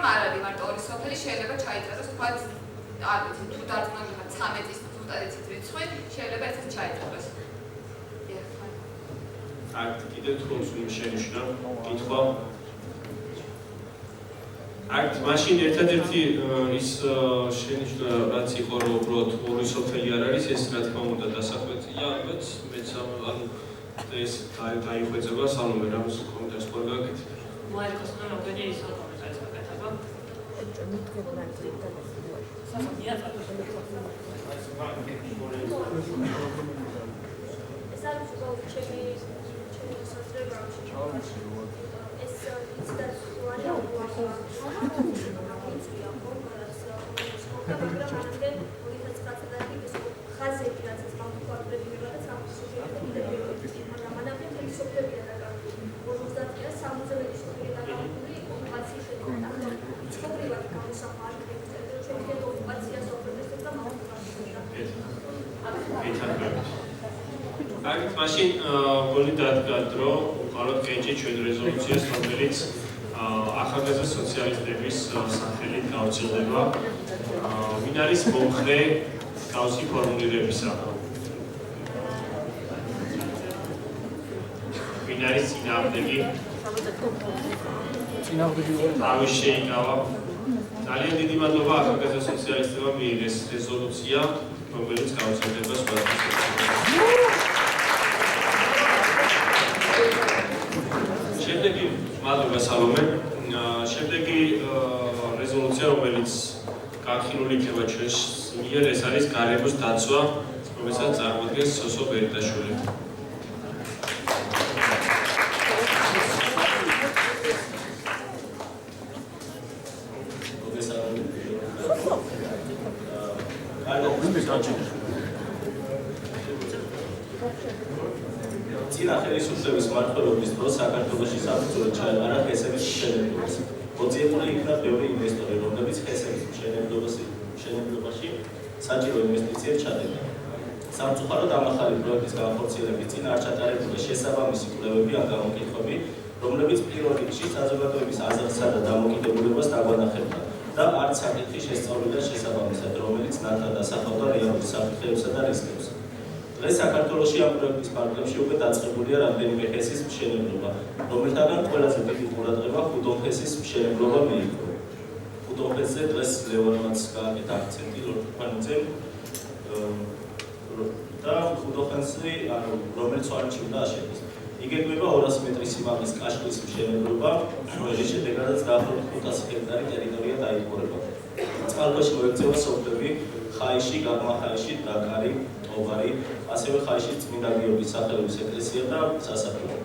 არ არის მარტო ორი სოფელი, შეიძლება ჩაიწეროს თქვათ, არ ვიცი, თუ დარწმუნდება 13-ის ზუსტად იცით რიცხვი, შეიძლება ესეც ჩაიწეროს. აქ კიდევ თქოს შენიშნა კითხვა. აქ მაშინ ერთადერთი ის შენიშნა რაც იყო რომ უბრალოდ ორი სოფელი არ არის, ეს რა თქმა უნდა დასახვეწია, ალბათ მეც ანუ ეს დაიხვეწება სალომე რამის კომენტარს ხო გაკეთებ. მოერკოს ნუ მოგედი ის კომენტარს გაკეთება. აქ მაშინ გოლი დადგა დრო უყაროთ კენჭი ჩვენ რეზოლუციას რომელიც ახალგაზრდა სოციალისტების სახელით გავრცელდება ვინ არის მომხრე კავშირი ფორმულირებისა ვინ არის წინააღმდეგი ავი შეიკავა ძალიან დიდი მადლობა ახალგაზრდა სოციალისტებმა მიიღეს რეზოლუცია რომელიც გავრცელდება სხვადასხვა შემდეგი მადლობა სალომე შემდეგი რეზოლუცია რომელიც განხილული იქნება ჩვენს მიერ ეს არის გარემოს დაცვა რომელსაც წარმოადგენს სოსო ბერიტაშვილი წინა ხელისუფლების მმართველობის დროს საქართველოში საფუძველი ჩაეყარა ხესების მშენებლობას. მოძიებული იქნა ბევრი ინვესტორი, რომლებიც ხესების მშენებლობაში საჭირო ინვესტიციებს ჩადებდა. სამწუხაროდ ამ ახალი პროექტის განხორციელების წინ არ ჩატარებული შესაბამისი კვლევები ან გამოკითხვები, რომლებიც პირველ რიგში საზოგადოების აზრსა და დამოკიდებულებას დაგვანახებდა და არც საკითხი შესწავლიდა შესაბამისად, რომელიც ნათლად ასახავდა რეალურ საფრთხეებსა და რისკებს. დღეს საქართველოში ამ პროექტის ფარგლებში უკვე დაწყებულია რამდენიმე ხესის მშენებლობა, რომელთაგან ყველაზე დიდი ყურადღება ხუდონხესის მშენებლობა მიიღო. ხუდონხესზე დღეს ლევანმაც გააკეთა აქცენტი ლორთქიფანიძემ და ხუდონხესი, რომელიც არჩევდა აშენებას. იგეგმება 200 მეტრის სიმაღლის კაშკლის მშენებლობა, რომლის შედეგადაც დაახლოებით 500 ჰექტარი ტერიტორია დაიხურება. წყალქვეშ მოექცევა სოფლები ხაიში, გაგმახაიში, დაკარი, ობარი, ასევე ხაიში წმინდა გიორგის სახელობის ეკლესია და სასაფლაო.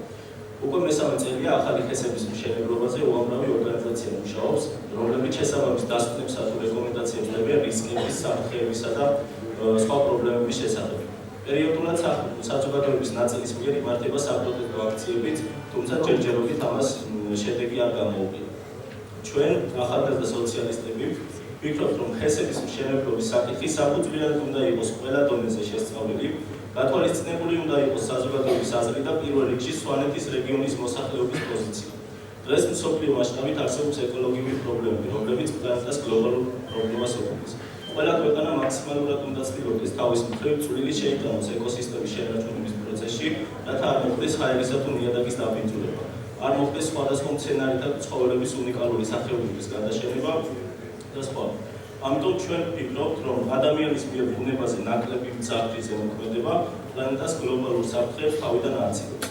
უკვე მესამე წელია ახალი ხესების მშენებლობაზე უამრავი ორგანიზაცია მუშაობს, რომლებიც შესაბამის დასკვნებსა თუ რეკომენდაციებს დებიან რისკების, საფრთხეებისა და სხვა პრობლემების შესახებ. პერიოდულად საზოგადოების ნაწილის მიერ იმართება საპროტესტო აქციებიც, თუმცა ჯერჯერობით ამას შედეგი არ გამოუყენა. ჩვენ ახალგაზრდა სოციალისტები ვფიქრობთ, რომ ხესების მშენებლობის საკითხი საფუძვლიანად უნდა იყოს ყველა დონეზე შესწავლილი, გათვალისწინებული უნდა იყოს საზოგადოების აზრი და პირველ რიგში სვანეთის რეგიონის მოსახლეობის პოზიცია. დღეს მსოფლიო მასშტაბით არსებობს ეკოლოგიური პრობლემები, რომლებიც პლანეტას გლობალურ პრობლემას ეკუთვნის. ყველა ქვეყანა მაქსიმალურად უნდა ცდილობდეს თავის მხრივ წვლილი შეიტანოს ეკოსისტემის შენარჩუნების პროცესში, რათა არ მოხდეს ჰაერისა თუ ნიადაგის დაბინძურება, არ მოხდეს სხვადასხვა მცენარეთა ცხოველების უნიკალური სახეობების გადაშენება და სხვა. ამიტომ ჩვენ ვფიქრობთ, რომ ადამიანის მიერ ბუნებაზე ნაკლები მძაფრი ზემოქმედება პლანეტას გლობალურ საფრთხეებს თავიდან არცილობს.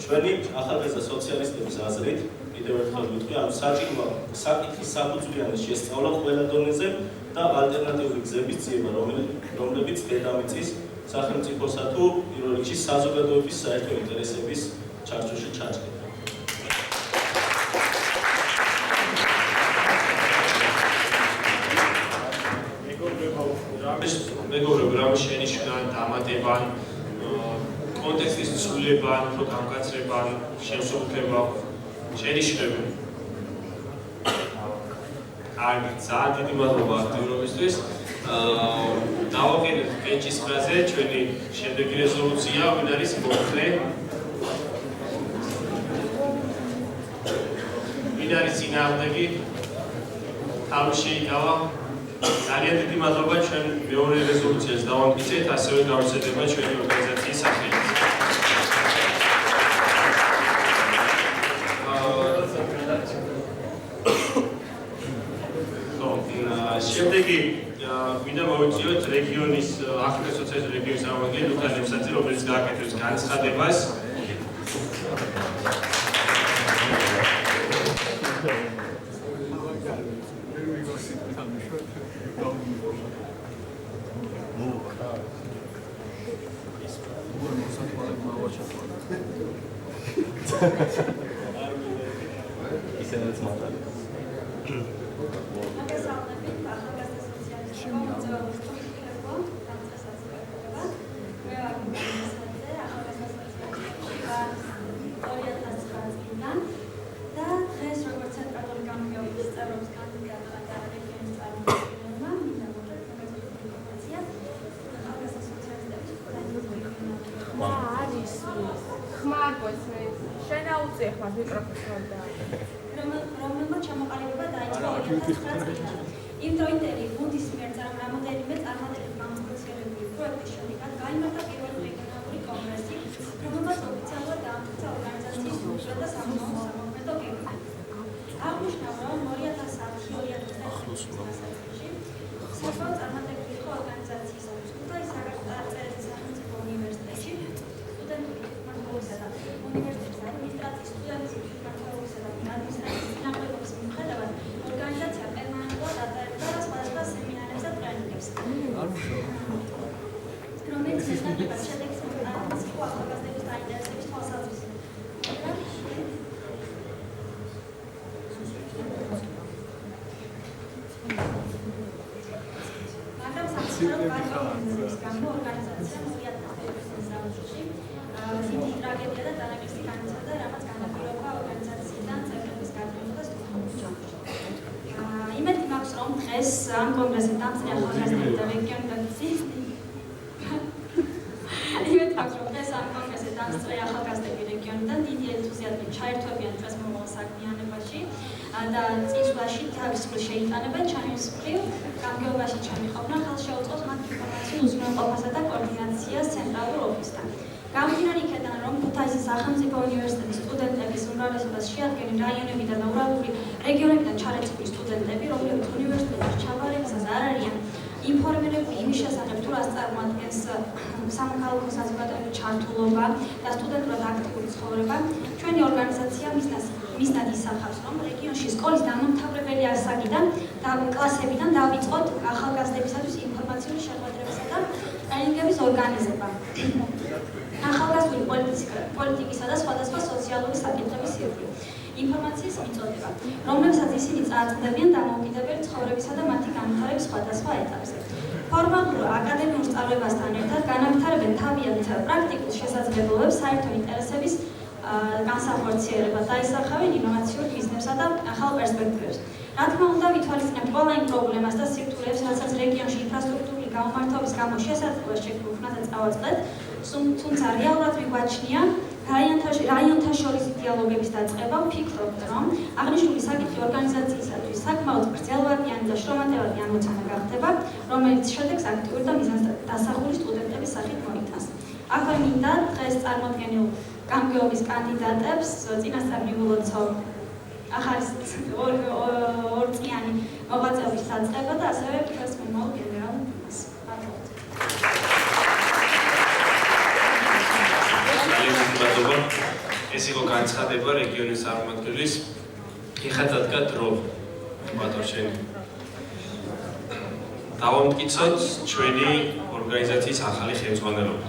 ჩვენი ახალგაზრდა სოციალისტების აზრით, კიდევ ერთხელ ვიტყვი, ამ საჭიროა საკითხის საფუძვლიანი შესწავლა ყველა დონეზე და ალტერნატიული გზების ძიება, რომლებიც დედამიწის სახელმწიფოსა თუ პირველ რიგში საზოგადოების საერთო ინტერესების ჩარჩოში ჩაჭრება. მეგობრებო, რა შენიშნა დამატება, კონტექსტის ცვლილება, უფრო გამკაცრება, შესრულება, შენიშვნები. კარგი, ძალიან დიდი მადლობა აქტიურობისთვის. დავაყენეთ კენჭის ფრაზე ჩვენი შემდეგი რეზოლუცია, ვინ არის მომხრე? ვინ არის წინააღმდეგი? თავში დავა ძალიან დიდი მადლობა ჩვენ მეორე რეზოლუციას დავამტკიცეთ, ასევე გავრცელდება ჩვენი ორგანიზაციის სახელით. შემდეგი გვინდა მოვიწიოთ რეგიონის ახლოს სოციალისტური რეგიონის წარმომადგენელი ლუკა ნებსაძე, რომელიც გააკეთებს განცხადებას. ისედაც მადლობა. რომელმა ჩამოყალიბება დაიწყო 2009 წლიდან. იმ დროინდელი გუნდის მიერ რამდენიმე წარმატებით გამხდომილებული პროექტის შედეგად გაიმართა პირველი რეგიონალური კონგრესი, რომელმაც ოფიციალურად დაამტკიცა ორგანიზაციის უფლება და სამოქმედო გეგმა. აღნიშნავს, რომ 2010-2011 წლებში საბოლოო წარმატებული იყო ორგანიზაციისათვის ქუთაისის საქართველოს სახელმწიფო უნივერსიტეტში სტუდენტური თვითმმართველობისა და უნივერსიტეტის ადმინისტრაციის სტუდენტების თვითმმართველობისა და ადმინისტრაციის წინააღმდეგობის მიუხედავად ორგანიზაცია პერმანენტულად ატარებდა სხვადასხვა სემინარებს და ტრენინგებს. რომელიც შესაძლებლად შედეგის მომტანს იყო ახალგაზრდების დაინტერესების თვალსაზრისით. მაგრამ სამწუხაროდ გარკვეულების გამო ორგანიზაციამ 2011 წელს დიდი ტრაგედია და დანაკლისი განიცადა, რამაც განაპირობა ორგანიზაციიდან წევრების გადადგომა და სტუმრობის ჩამოშორება. იმედი მაქვს, რომ დღეს ამ კონგრესზე დამწნე ახალგაზრდები და რეგიონებში ახალგაზრდები რეგიონიდან დიდი ენთუზიაზმით ჩაერთვებიან დღეს მომავალ საქმიანობაში და წინსვლაში თავის მხრივ შეიტანებენ ჩემის მხრივ გამგეობაში ჩამიყოფნა ხელს შეუწყობს მათ ინფორმაციულ უზრუნველყოფასა და კოორდინაციას ცენტრალურ ოფისთან. გამომდინარე იქედან, რომ ქუთაისის სახელმწიფო უნივერსიტეტის სტუდენტების უმრავლესობას შეადგენენ რაიონებიდან და ურალური რეგიონებიდან ჩარიცხული სტუდენტები, რომლებიც უნივერსიტეტში ჩაბარებისას არ არიან ინფორმირებული იმის შესახებ, თუ რას წარმოადგენს სამოქალაქო საზოგადოების ჩართულობა და სტუდენტურად აქტიური ცხოვრება, ჩვენი ორგანიზაცია მიზნად ისახავს, რომ რეგიონში სკოლის დამამთავრებელი ასაკიდან და კლასებიდან დავიწყოთ ახალგაზრდებისათვის ინფორმაციული შეხვედრებისა და ტრენინგების ორგანიზება. ახალგაზრდული პოლიტიკისა და სხვადასხვა სოციალური საკითხების ირგვლივ. ინფორმაციის მიწოდება, რომლებსაც ისინი წარწყდებიან დამოუკიდებელი ცხოვრებისა და მათი განვითარების სხვადასხვა ეტაპზე. ფორმალურ აკადემიურ სწავლებასთან ერთად განავითარებენ თავიანთ პრაქტიკულ შესაძლებლობებს საერთო ინტერესების განსახორციელებად და ისახავენ ინოვაციურ ბიზნესსა და ახალ პერსპექტივებს. რა თქმა უნდა, ვითვალისწინებთ ყველა იმ პრობლემას და სირთულეებს, რასაც რეგიონში ინფრასტრუქტურული გამომართვების გამო შესაძლოა შექმნათ და წავაწყდეთ, თუმცა რეალურად მიგვაჩნია რაიონთა შორის დიალოგების დაწყება. ვფიქრობთ, რომ აღნიშნული საკითხი ორგანიზაციისათვის საკმაოდ გრძელვადიანი და შრომატევადი ამოცანა გახდება, რომელიც შედეგს აქტიური და მიზანდასახული სტუდენტების სახით მოიტანს. ახლა მინდა დღეს წარმოდგენილ გამგეობის კანდიდატებს წინასწარ მივულოცავ ახალი ორწლიანი მოღვაწეობის დაწყება და ასევე დღეს მომავალ გენერალურ დუმას. ეს იყო განცხადება რეგიონის წარმომადგენლის იხადადგა დრო ბატონშენი. დავამტკიცოთ ჩვენი ორგანიზაციის ახალი ხელმძღვანელობა.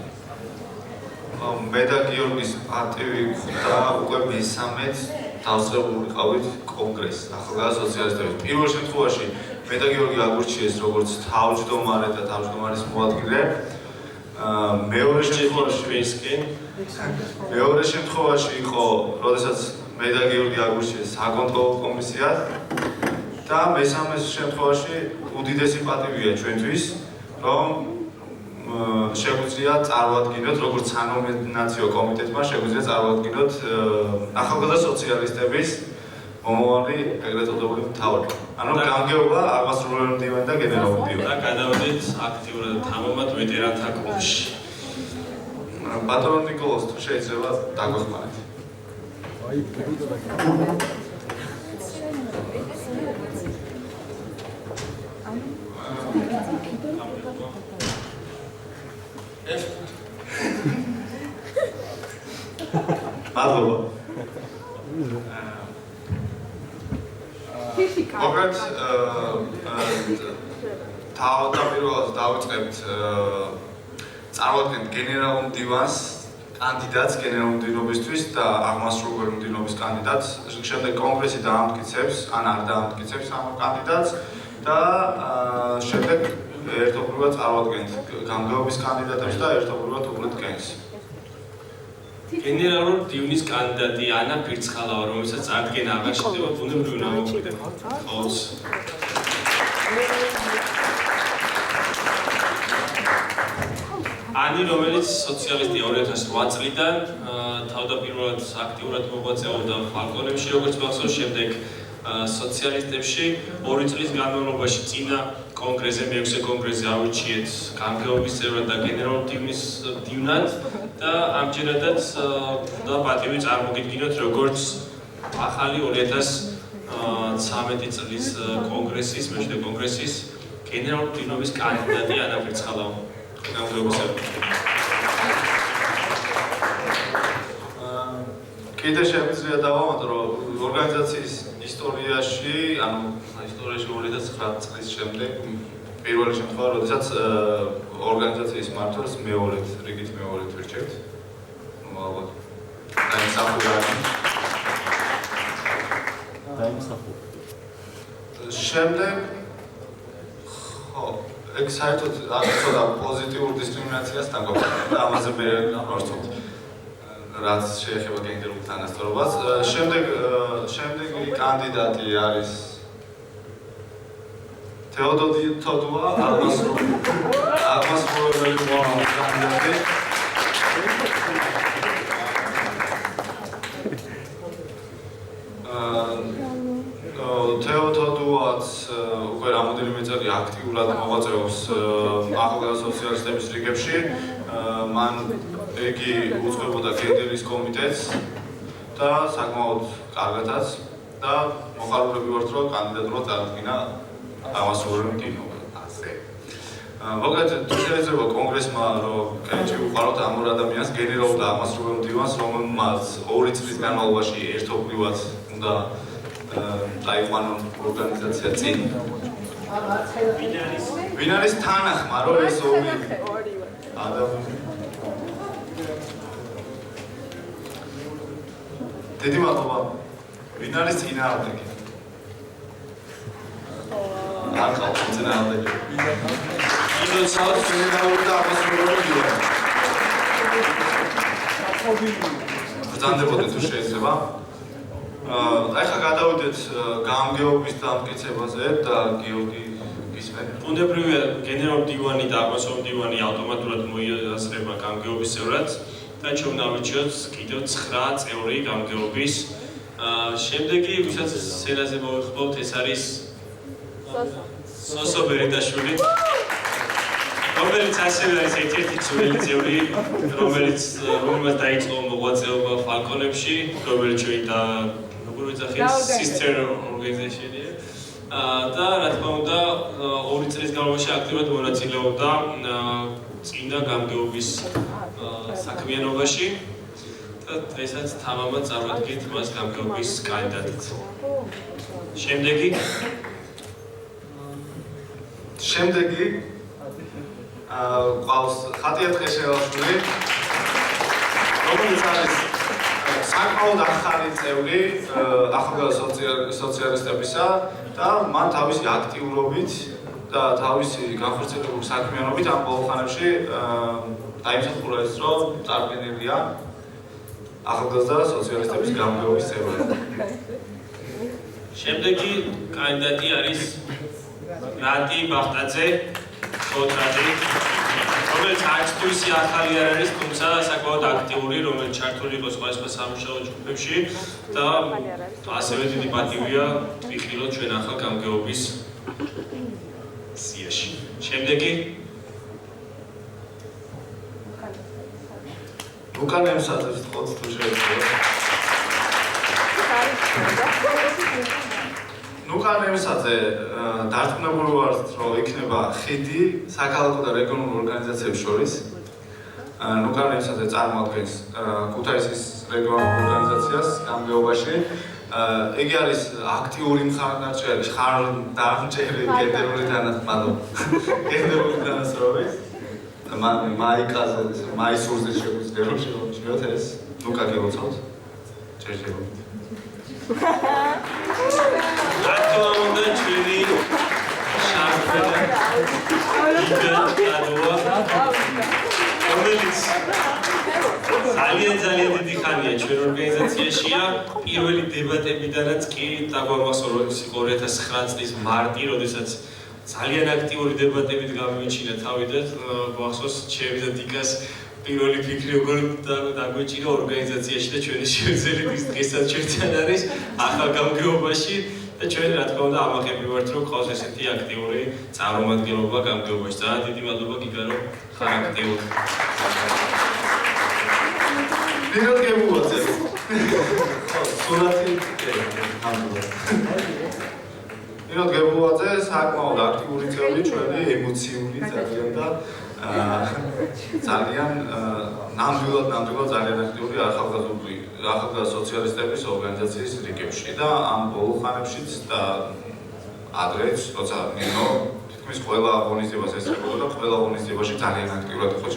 მე და გიორგის პატივი ხვდა უკვე მესამედ დავსწრებული ვიყავით კონგრესს ახალგაზრდა სოციალისტების. პირველ შემთხვევაში მე და გიორგი აგურჩიეს როგორც თავმჯდომარე და თავმჯდომარის მოადგილე. მეორე შემთხვევაში იყო, როდესაც მე და გიორგი აგურჩიეს საკონტროლო კომისიად და მესამე შემთხვევაში უდიდესი პატივია ჩვენთვის, რომ შეგვიძლია წარმოადგინოთ, როგორც სანომინაციო კომიტეტმა შეგვიძლია წარმოადგინოთ ახალგაზრდა სოციალისტების მომავალი ეგრეთ წოდებული მთავარი. ანუ გამგეობა აღმასრულებელი მდივანი და გენერალური მდივანი. და გადავიდეთ აქტიურად თამამად ვეტერანთა კლუბში. ბატონო ნიკოლოზ, თუ შეიძლება დაგვეხმაროთ. მადლობა. მოკლედ თავდაპირველად დავიწყებთ წარმოადგენთ გენერალურ მდივანს კანდიდატს გენერალურ მდივნობისთვის და აღმასრულებელი მდივნობის კანდიდატს. შემდეგ კონგრესი დაამტკიცებს ან არ დაამტკიცებს ამ კანდიდატს და შემდეგ ერთობლივად წარმოადგენთ გამგეობის კანდიდატებს და ერთობლივად უყურებთ კენს. გენერალურ მდივნის კანდიდატი ანა ფირცხალავა, რომელსაც წარდგენა აღარ შედება ბუნებრივი ნამოქმედებით. ყოველს. ანი, რომელიც სოციალისტია 2008 წლიდან, თავდაპირველად აქტიურად მოღვაწეობდა ფალკონებში, როგორც მახსოვს, შემდეგ სოციალისტებში 2 წლის განმავლობაში წინა კონგრესზე, მე-6 კონგრესზე ავირჩიეთ გამგეობის წევრად და გენერალურ მდივნის მდივნად და ამჯერადაც და პატივი წარმოგიდგინოთ როგორც ახალი 2013 წლის კონგრესის, მე-7 კონგრესის გენერალურ მდივნობის კანდიდატი ანა ფირცხალავა. კიდე შემიძლია დავამატო, რომ ორგანიზაციის ისტორიაში, ანუ ისტორიაში 2009 წლის შემდეგ პირველი შემთხვევა, როდესაც ორგანიზაციის მმართველს მეორედ, რიგით მეორედ ვირჩევთ. ალბათ. დაიმსახურა. შემდეგ ხო ეგ საერთოდ აღწოდა პოზიტიურ დისკრიმინაციას დაკავშირებით და ამაზე მე ვარცობთ რაც შეეხება გენდერულ თანასწორობას. შემდეგი კანდიდატი არის თეოდორი თოდუა აღმასრულებელი კანდიდატი. თეოდორაც უკვე რამოდენიმე წელი აქტიურად მოღვაწეობს ახალგაზრდა სოციალისტების რიგებში. მან იგი უწყებოდა გენდერის კომიტეტს და საკმაოდ კარგადაც და მოხარულები ვართ, რომ კანდიდატურად წარადგინა აღმასრულებელი მდივნობა. ასე. მოკლედ, თუ შეიძლება კონგრესმა რომ კენჭი უყაროთ ამ ორ ადამიანს, გენერალურ და აღმასრულებელ მდივანს, რომელმაც 2 წლის განმავლობაში ერთობლივად უნდა დაიყვანონ ორგანიზაცია წინ. ვინ არის თანახმა, რომ ეს ორი ადამიანი დიდი მადლობა. ვინ არის წინააღმდეგი? არ ყავს წინააღმდეგი. იმენ საერთოდ გენერალური და აღმასრულებელი მდივანი. ბრძანდებოდნენ თუ შეიძლება. ახლა გადავიდეთ გამგეობის დამტკიცებაზე და გიორგი გისმენთ. ბუნებრივია გენერალურ მდივანი და აღმასრულებელი მდივანი ავტომატურად მოიაზრება გამგეობის წევრად და ჩვენ დავირჩიოთ კიდევ 9 წევრი გამგეობის. შემდეგი, ვისაც სცენაზე მოვიხმობთ, ეს არის სოსო ბერიტაშვილი, რომელიც ასევე არის ერთ-ერთი ძველი წევრი, რომელიც დაიწყო მოღვაწეობა ფალკონებში, რომელიც ჩვენი და როგორ ვიძახით, sister organization-ია. და რა თქმა უნდა, 2 წლის განმავლობაში აქტიურად მონაწილეობდა წინა გამგეობის საქმიანობაში და დღესაც თამამად წარვადგით მას გამგეობის კანდიდატად. შემდეგი ყავს ხატია ტყეშელაშვილი, რომელიც არის საკმაოდ ახალი წევრი ახალგაზრდა სოციალისტებისა და მან თავისი აქტიურობით და თავისი განხორციელებული საქმიანობით ამ ბოლო ხანებში დაიმსახურა ის, რომ წარდგენილია ახალგაზრდა სოციალისტების გამგეობის წევრად. შემდეგი კანდიდატი არის რატი ბახტაძე, ხოტრადი, რომელიც არც თუ ისე ახალი არ არის, თუმცა საკმაოდ აქტიური, რომელიც ჩართული იყო სხვადასხვა სამუშაო ჯგუფებში და ასევე დიდი პატივია ვიხილოთ ჩვენ ახალ გამგეობის სიაში. შემდეგი უკან ემსაძებს თქოს თუ შეიძლება. უკან ემსაძე დარწმუნებული ვარ, რომ იქნება ხიდი საქალაქო და რეგიონულ ორგანიზაციებს შორის. უკან ემსაძე წარმოადგენს ქუთაისის რეგიონულ ორგანიზაციას გამგეობაში. იგი არის აქტიური მხარდამჭერი გენდერული თანასწორობის. მაიკაზე, მაისურზე შეგვიძლია რომ შევამჩნიოთ ეს. ლუკა გელოცავთ. ჯერჯერობით. აქტუალურად ჩვენი შარფედა რომელიც ძალიან დიდი ხანია ჩვენ ორგანიზაციაშია. პირველი დებატებიდანაც კი დაგვამახსოვრ ის იყო 2009 წლის მარტი, როდესაც ძალიან აქტიური დებატებით გამიჩინა თავი და გვახსოვს ჩემი და დიკას პირველი ფიქრი როგორ დაგვეჭირა ორგანიზაციაში და ჩვენი შევძელით ის დღესაც ჩვენთან არის ახალ გამგეობაში და ჩვენ რა თქმა უნდა ამაყები ვართ რომ ყავს ესეთი აქტიური წარმომადგენლობა გამგეობაში. ძალიან დიდი მადლობა გიგა რომ ხარ აქტიური. მიროთ გებუაძე. სურათი მიროთ გებუაძე საკმაოდ აქტიური წევრი ჩვენი ემოციური ძალიან და ძალიან ნამდვილად ძალიან აქტიური ახალგაზრდა სოციალისტების ორგანიზაციის რიგებში და ამ ბოლო ხანებშიც და ადრეც როცა ნინო თითქმის ყველა აღონიზებას ესწრებოდა და ყველა აღონიზებაში ძალიან აქტიურად იყო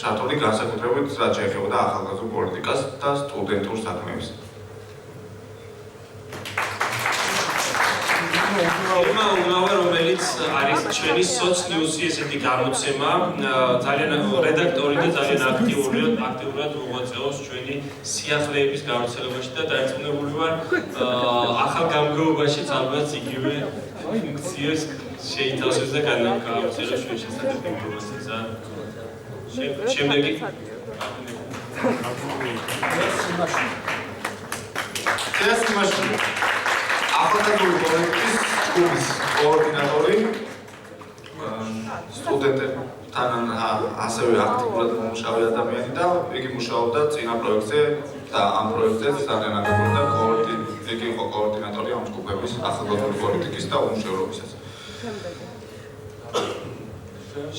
ჩართული განსაკუთრებით რაც შეეხებოდა ახალგაზრდა პოლიტიკას და სტუდენტურ საქმეებს. Firma Ugava, რომელიც არის ჩვენი სოცნიუსი ესეთი გამოცემა, ძალიან რედაქტორი და ძალიან აქტიურად მოღვაწეობს ჩვენი სიახლეების გავრცელებაში და დარწმუნებული ვარ, ახალ გამგეობაშიც ალბათ იგივე ფუნქციას შეითავსებს და გააუწევს ჩვენ შესაძლებელი ინფორმაციისა. შემდეგი ახალგაზრდული პოლიტიკის ჯგუფის კოორდინატორი სტუდენტებთან ასევე აქტიურად მომუშავე ადამიანი და იგი მუშაობდა წინა პროექტზე და ამ პროექტზეც ძალიან აქტიურად იგი იყო კოორდინატორი ამ ჯგუფების ახალგაზრდული პოლიტიკის და უმუშევრობისას.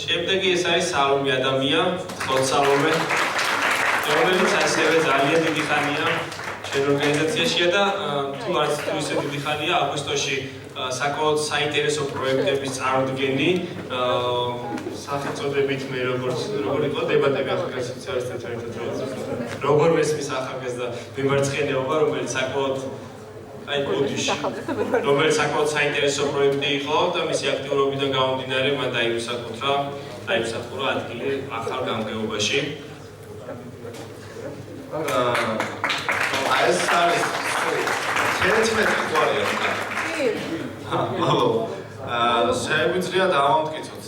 შემდეგი ეს არის სალომე ადამია, ხოცალომე, რომელიც ასევე ძალიან დიდი ხანია ჩვენ ორგანიზაციაშია და თუ არც თუ ისე დიდი ხანია აგვისტოში საკმაოდ საინტერესო პროექტების წარდგენი სახელწოდებით მე როგორ იყო დებატები ახალგაზრდა სოციალისტებთან ერთად როგორ მესმის ახალგაზრდა მემარცხენეობა რომელიც საკმაოდ გოდიში რომელიც საკმაოდ საინტერესო პროექტი იყო და მისი აქტიურობიდან გამომდინარე მან დაიმსახურა ადგილი ახალ გამგეობაში. ეს არის 11 კვარია. მადლობა. შეგვიძლია დავამტკიცოთ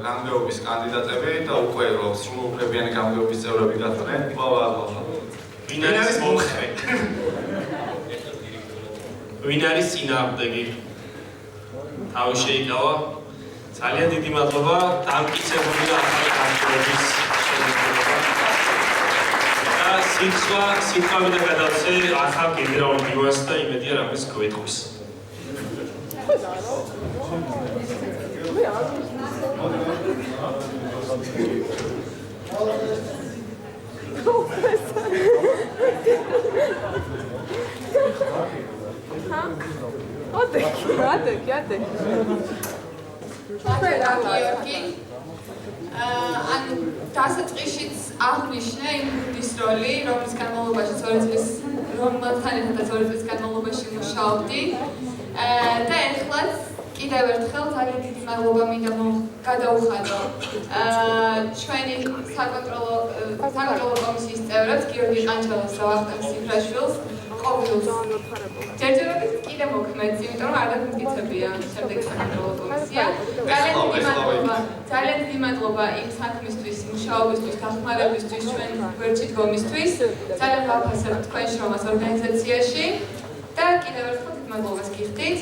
გამგეობის კანდიდატები და უკვე რომ სრულუფლებიანი გამგეობის წევრები გახდნენ. ვინ არის მომხრე? ვინ არის წინააღმდეგი? თავი შეიკავა. ძალიან დიდი მადლობა. დამტკიცებულია ახალი გამგეობის შემოქმედება. სიტყვამი და გადავცე ახალ გენერალურ დივანს და იმედია რამეს გვეტყვის. დასაწყისშიც აღნიშნე იმ გუნდის როლი, რომლის განმავლობაში 2 წლის განმავლობაში მუშაობდი და ეხლაც კიდევ ერთხელ ძალიან დიდი მადლობა მინდა გადაუხადო ჩვენი საკონტროლო კომისიის წევრებს გიორგი ყანჩელას და ვახტანგ სიფრაშვილს, ყოველს ჯერჯერობით კიდე მოქმედს, იმიტომ რომ არ გაგმტკიცებია შემდეგი საკონტროლო კომისია. ძალიან დიდი მადლობა იმ საქმისთვის, მუშაობისთვის, დახმარებისთვის, ჩვენ გვერდში დგომისთვის. ძალიან ვაფასებთ თქვენ შრომას ორგანიზაციაში და კიდევ ერთხელ დიდ მადლობას გიხდით.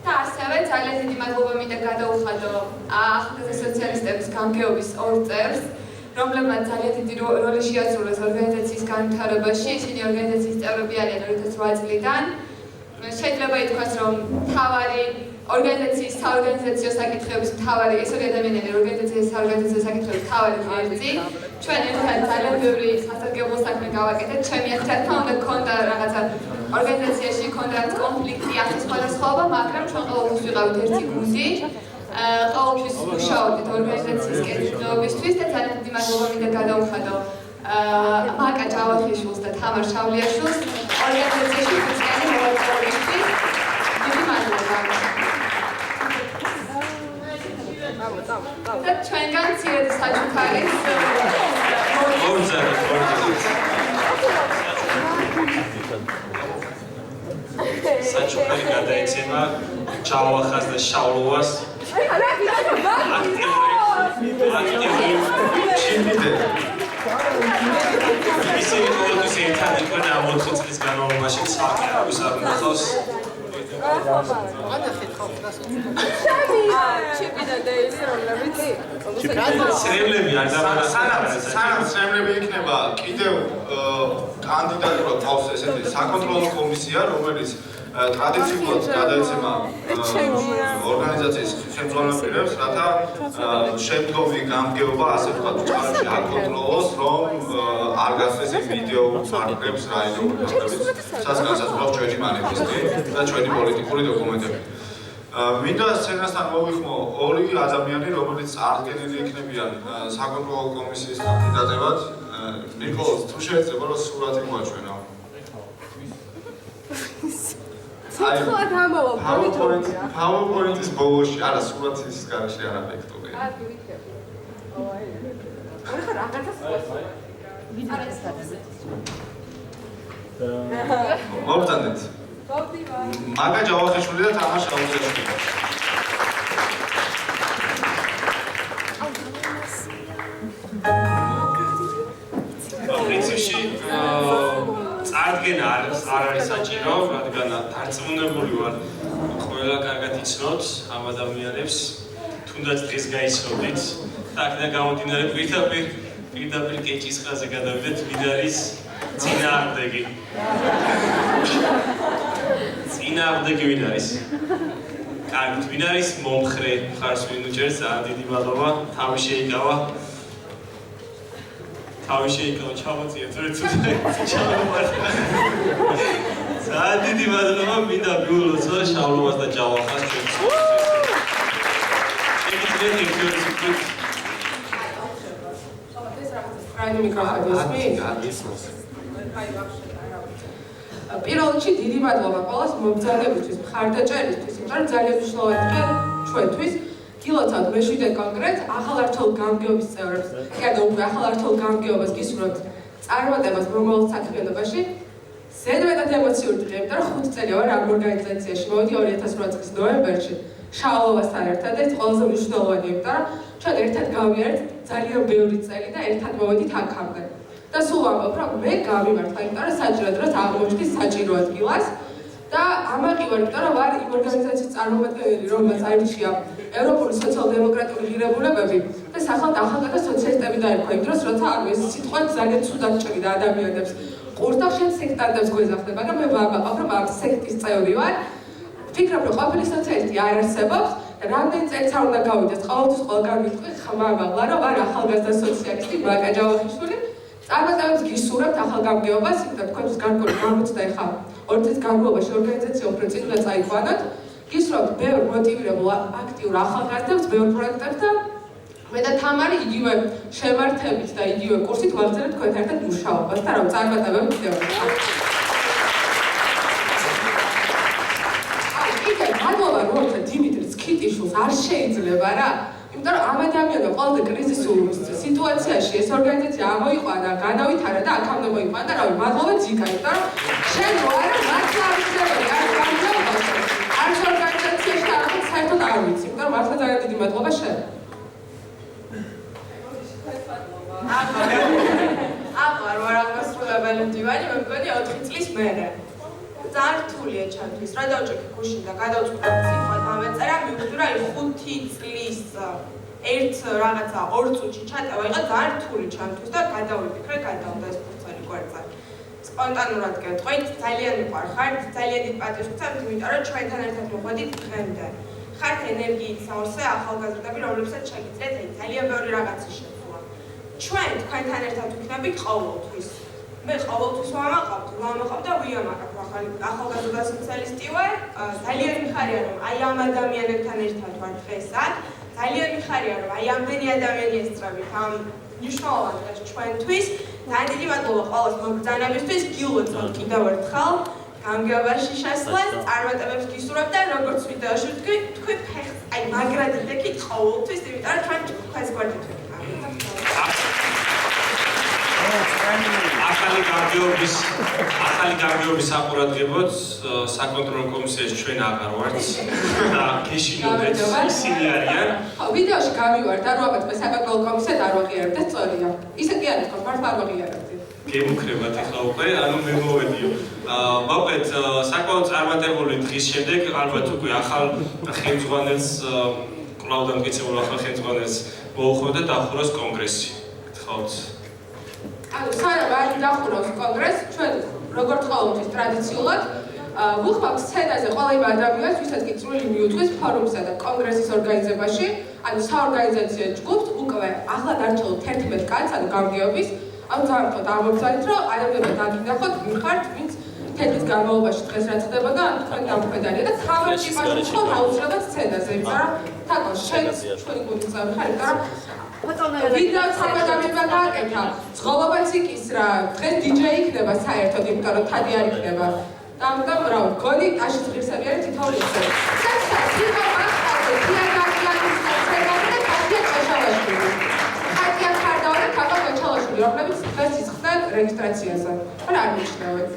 და ასევე ძალიან დიდი მადლობა მინდა გადაუხადო ახალგაზრდა სოციალისტების გამგეობის ორ წევრს, რომლებმაც ძალიან დიდი როლი შეასრულეს ორგანიზაციის განვითარებაში. ისინი ორგანიზაციის წევრები არიან 2008 წლიდან. შეიძლება ითქვას, რომ მთავარი ორგანიზაციის საორგანიზაციო საკითხების მთავარი ეს ორი ადამიანები ორგანიზაციის საორგანიზაციო საკითხების მთავარი ღერძი. ჩვენ ერთად ძალიან ბევრი სასარგებლო საქმე გავაკეთეთ. ჩემი თქმა უნდა გქონდა რაღაცა ორგანიზაციაში ქონდა კონფლიქტი, ახლა სხვადასხვაობა, მაგრამ ჩვენ ყოველთვის ვიყავით ერთი გუნდი. ყოველთვის ვმუშაობდით ორგანიზაციის კეთილდღეობისთვის და ძალიან დიდი მადლობა მინდა გადაუხადო მაკა ჯავახიშვილს და თამარ შავლიაშვილს ორგანიზაციაში უწესრიგ მოღვაწეობისთვის. დიდი მადლობა. და ჩვენგან მცირედ საჩუქარის საჩუქარი გადაეცემა ჯავახას და შავლოვას ისინი ყოველთვის ერთად იყვნენ ამ 4 წლის განმავლობაში ცალკე არავის არ უნდაოს სრემლები არ სანამ სრემლები იქნება კიდევ კანდიდატურა თავს ესეთი საკონტროლო კომისია, რომელიც ტრადიციულად გადაეცემა ორგანიზაციის ხელმძღვანელებს, რათა შემდგომი გამგეობა ასე ვთქვათ უწყარებში აკონტროლოს, რომ არ გასცეს იმ ვიდეო პარტნიორებს რაიმე საზოგადოებრივ ჩვენი მანიფესტი და ჩვენი პოლიტიკური დოკუმენტები. მინდა სცენასთან მოვიხმო ორი ადამიანი, რომელიც წარდგენილი იქნებიან საკონტროლო კომისიის კანდიდატებად. ნიკოლოზ, თუ შეიძლება რომ სურათი მოაჩვენო. PowerPoint-ის ბოლოში, არა, სურათის გარშე არა ვექტორი. მოვწადეთ. მაკა ჯავახიშვილი და თამარ შავლიაშვილი. პრინციპში წარდგენა არ არის საჭირო, რადგან დარწმუნებული ვარ, ყველა კარგად იცნოთ ამ ადამიანებს, თუნდაც დღეს გაიცნობდით. და აქედან გამომდინარე პირდაპირ კეჭისყრაზე გადავიდეთ, ვინ არის წინააღმდეგი. წინააღმდეგი ვინ არის? კარგით, ვინ არის მომხრე? მხარს ვინ უჭერს? ძალიან დიდი მადლობა, თავი შეიკავა. თავი შეიკავა, ჩამოწიეთ, ჩამოვარ. ძალიან დიდი მადლობა, მინდა მიულოცო შავლოვას და ჯავახას ჩვენს. პირველ რიგში დიდი მადლობა ყველას მომძალებისთვის, მხარდაჭერისთვის, იმიტომ რომ ძალიან მნიშვნელოვანია ჩვენთვის. გილოცავთ მეშვიდე კონკრეტ ახალ არჩეულ გამგეობის წევრებს. კიდევ უკვე ახალ არჩეულ გამგეობას გისურვებთ წარმატებას მომავალ საქმიანობაში. ზედმეტად ემოციური დღე, იმიტომ რომ 5 წელი ვარ ამ ორგანიზაციაში. მოვიდი 2008 წლის ნოემბერში შავლოვასთან ერთად და ეს ყველაზე მნიშვნელოვანია, იმიტომ რომ ჩვენ ერთად გავიარეთ ძალიან ბევრი წელი და ერთად მოვედით აქამდე. და სულ ვამბობ, რომ მე გავიმართლა, იმიტომ რომ საჭირო დროს აღმოჩნდი საჭირო ადგილას და ამაყი ვარ, იმიტომ რომ ვარ იმ ორგანიზაციის წარმომადგენელი, რომელსაც აირჩია ევროპული სოციალ-დემოკრატიული ღირებულებები და სახელად ახალგაზრდა სოციალისტები დაერქვა იმ დროს, როცა ეს სიტყვა ძალიან ცუდად ჭრიდა ადამიანებს. ყურტა შენ სექტანტებს გვეძახდება, მაგრამ მე ვამაყობ, რომ ამ სექტის წევრი ვარ. ვფიქრობ, რომ ყოფილი სოციალისტი არ არსებობს და რამდენი წელიც არ უნდა გავიდეს, ყოველთვის ყველგან ვიტყვი ხმამაღლა, რომ ვარ ახალგაზრდა სოციალისტი მაკა ჯავახიშვილი. წარმატებებს გისურვებთ ახალ გამგეობას, იმიტომ თქვენთვის გარკვეული გამოცდა ეხა 2 წლის განმავლობაში ორგანიზაცია უფრო წინ უნდა წაიყვანოთ. გისურვებთ ბევრ მოტივირებულ აქტიურ ახალგაზრდებს, ბევრ პროექტებს და მე და თამარი იგივე შემართებით და იგივე კურსით ვაგრძელებთ თქვენთან ერთად მუშაობას და რომ წარმატებები გქონდეთ. კიდევ მადლობა როცა დიმიტრის ქიტიშვილს არ შეიძლება რა. იმიტომ რომ ამ ადამიანმა ყველაზე კრიზისულ სიტუაციაში ეს ორგანიზაცია ამოიყვანა, განავითარა და აქამდე მოიყვანა და რავი, მადლობა ძიკა, იმიტომ რომ შენ ვარ მართლა არ შეიძლება, არ გამგეობა. მართლა ძალიან დიდი მადლობა შენ. აღარ ვარ აღმასრულებელი მდივანი, მე მგონი 4 წლის მერე. ძალიან რთულია ჩემთვის, რა დავჭექი გუშინ და გადავწყვიტე სიტყვა დამეწერა, მივხვდი რა 5 წლის ერთ რაღაცა 2 წუთში ჩატევა იყო ძალიან რთული ჩემთვის და გადავიფიქრე, გადავდა ეს ფურცელი კვერცხი. სპონტანურად გეტყვით, ძალიან მიყვარხართ, ძალიან დიდ პატივს ვცემთ, იმიტომ რომ ჩვენთან ერთად მოხვედით დღემდე. ხართ ენერგიით სავსე ახალგაზრდები, რომლებსაც შეგიძლიათ ძალიან ბევრი რაღაცა შეცვლა. ჩვენ თქვენთან ერთად ვიქნებით ყოველთვის. მე ყოველთვის ვამაყავ და ვიამაყავ ახალგაზრდა სოციალისტი ვარ. ძალიან მიხარია რომ აი ამ ადამიანებთან ერთად ვარ დღეს აქ. ძალიან მიხარია რომ აი ამდენი ადამიანი ესწრებით ამ მნიშვნელოვან დღეს ჩვენთვის. ძალიან დიდი მადლობა ყველას მოგბრძანებისთვის. გილოცავთ კიდევ ერთხელ გამგეობაში შესვლას, წარმატებებს გისურვებ და როგორც ვიდეოში თქვი ფეხს აი მაგრად იდექით ყოველთვის, იმიტომ რომ ჩვენ თქვენს გვერდით ვიქნებით. ახალი გამგეობის საყურადღებოდ საკონტროლო კომისიაში ჩვენ აღარ ვართ და გეშინოდეთ ისინი არიან. ხო, ვიდეოში გამივართ, არ ვაბატე საკონტროლო კომისიად არ ვაღიარებ და სწორია. ისე კი არის, თქო, მართლა არ ვაღიარებდი. გემუქრებათ ახლა უკვე, ანუ მე მოვედიო. მოვყეთ საკმაოდ წარმატებული დღის შემდეგ, ალბათ უკვე ახალ ხელმძღვანელს კვლავ დამტკიცებულ ახალ ხელმძღვანელს მოუხმო და დახუროს კონგრესი. გთხოვთ. ანუ სანამ არ დახურავს კონგრესს, ჩვენ როგორც ყოველთვის ტრადიციულად ვუხმავთ სცენაზე ყველა იმ ადამიანს, ვისაც კი წვლილი მიუძღვის ფორუმსა და კონგრესის ორგანიზებაში, ანუ საორგანიზაციო ჯგუფს უკვე ახლად არჩეულ 11 კაცს, ანუ გამგეობის, ანუ ძალიან ვთქვათ ამობრძანეთ, რომ ადამიანებმა დაგინახოთ, ვიხართ, ვინც თეთრის განმავლობაში დღეს რაც ხდებოდა, ანუ თქვენ გამქვედარია და თავად იპასუხოთ აუცილებლად სცენაზე, იმიტომ რომ თაკო შენ ჩვენი გუნდის წევრი ხარ, იმიტომ რომ ვიდეო საპატამება გააკეთა, ზღოლობაც იქისრა, დღეს DJ იქნება საერთოდ, იმიტომ რომ თადი არ იქნება. და რა გონი ტაშის ღირსები არის თითოეული წელი. საერთოდ თვითონ ახალზე თიაგაკიანის კონცერტები და კატია ჩაშავაშვილი. კატია ხარდავა და თაკო ჩაშავაშვილი, რომლებიც დღეს იწყდნენ რეგისტრაციაზე. რა არ მიშნევთ?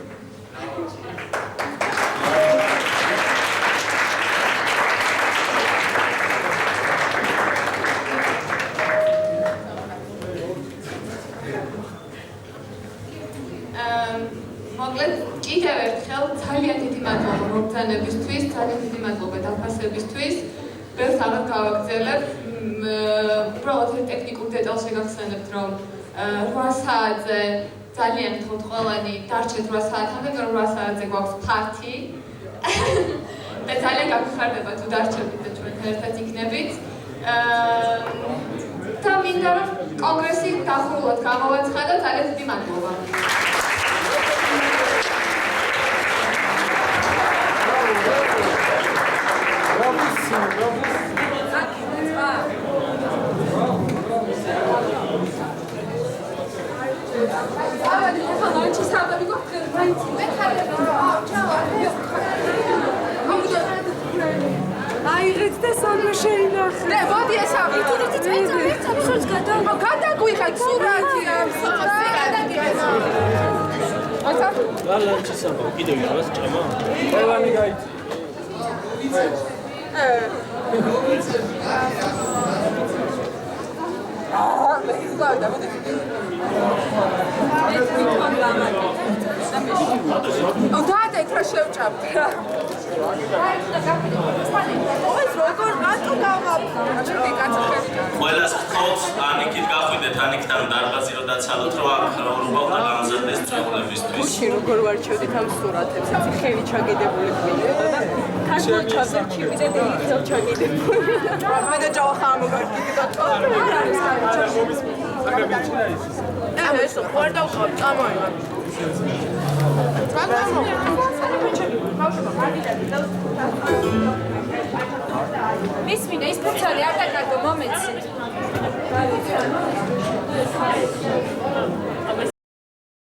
მოკლედ კიდევ ერთხელ ძალიან დიდი მადლობა მობრძანებისთვის, ძალიან დიდი მადლობა დაფასებისთვის. ბევრს აღარ გავაგრძელებ. უბრალოდ ტექნიკურ დეტალს შეგახსენებთ, რომ 8 საათზე ძალიან გთხოვთ ყველანი დარჩეთ 8 საათამდე, რომ 8 საათზე გვაქვს ფართი. და ძალიან გაგხარდება თუ დარჩებით და ჩვენთან ერთად იქნებით. და მინდა რომ კონგრესი დახურულად გამოვაცხადო, ძალიან დიდი მადლობა. აიღეთ და სამმა შეინახე. ნე, მოდი ესავი. თვითონ წაიწავეთ, გადავ. გადაგვიხეთ სურათი ამ სიტყვაზე გადაგიხეთ. აცა? რა ლანჩის ამბავ, კიდევ რაღაც ჭამა? ყველანი გაიცი. და მოდი. დაადეთ რა შევჭამთ რა. ყველას გთხოვთ, ანიკით გახვიდეთ, ანიკთან დარბაზი რო დაცალოთ, რომ აქ რუბავდა გამზადდეს წვეულებისთვის. გუში როგორ ვარჩევდით ამ სურათებს, იცი ხელი ჩაგედებული ყვინდა და ქართულ ჩაბერჩივი და დიახელ ჩაგედებული. მე და ჯავახა მოგარკი და თო. არ არის კარგი. ეს ხوار დავყავ, წამოიღო. მისმინე ის ფურცელი არ დაკარგო მომეცი.